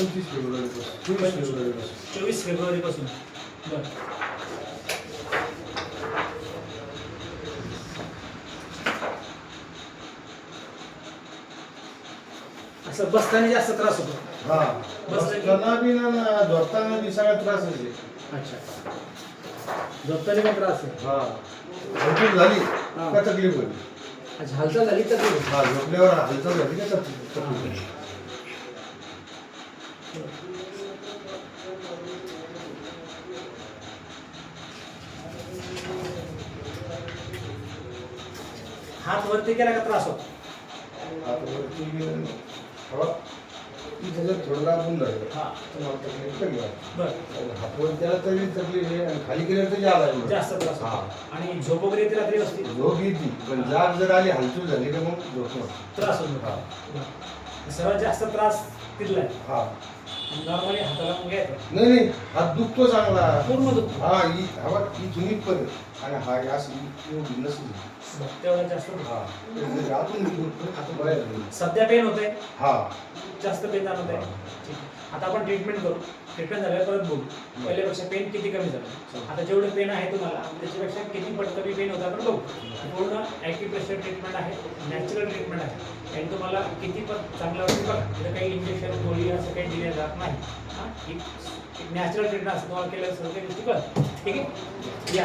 25 फेब्रुवारीपासून 24 फेब्रुवारीपासून बरं. असं बसताना जास्त त्रास होतो. हा बसताना बसताना बी ना झोपताना बी सगळा त्रास आहे. अच्छा, झोपताना पण त्रास आहे. हा झोपून झाली हा. का तकलीफ होती. अच्छा, हालचाल झाली तर ठीक आहे. हा झोपल्यावर हालचाल झाली का तकलीफ होती. हात वरती केला का त्रास होतो. आता वरती गेलं ना, हवा इथे जर थोडं दाबून झालं हा तर मला तकलीफ कमी वाटते. बरं, हातवर त्याला तरी तकलीफ आहे आणि खाली गेल्यावर तरी आला एवढं. जास्त त्रास हा होतो. आणि झोप वगैरे येते रात्री बसते झोप येते पण जाग जर आली हालचाल झाली का मग झोप नसते. त्रास होतो. हा बरं. सर्वात जास्त त्रास तिथला आहे. हा नॉर्मली हाताला मग येतो नाही हात दुखतो चांगला. पूर्ण दुखतो. हा ही हवा ही जुनी परत आणि हा अशी एवढी नसली. तेवढा जास्त दुखतो. हा म्हणजे अजून मी दुखतो आता बरं झालं. सध्या पेन होतंय, हा जास्त पेन जाणवत आहे. ठीक आहे. आता आपण ट्रीटमेंट करू. ट्रीटमेंट झाल्यावर परत बोलू. पहिल्यापेक्षा पेन किती कमी झालं, आता जेवढं पेन आहे तुम्हाला त्याच्यापेक्षा किती पट कमी पेन होतं आपण बघू. पूर्ण ॲक्युप्रेशर ट्रीटमेंट आहे, नॅचरल ट्रीटमेंट आहे आणि तुम्हाला किती पट चांगलं वाटतं बघा. तिथं काही इंजेक्शन गोळी असं काही दिले जात नाही. हां, एक नॅचरल ट्रीटमेंट असं तुम्हाला केलं सर्व काही गोष्टी बघ. ठीक आहे या.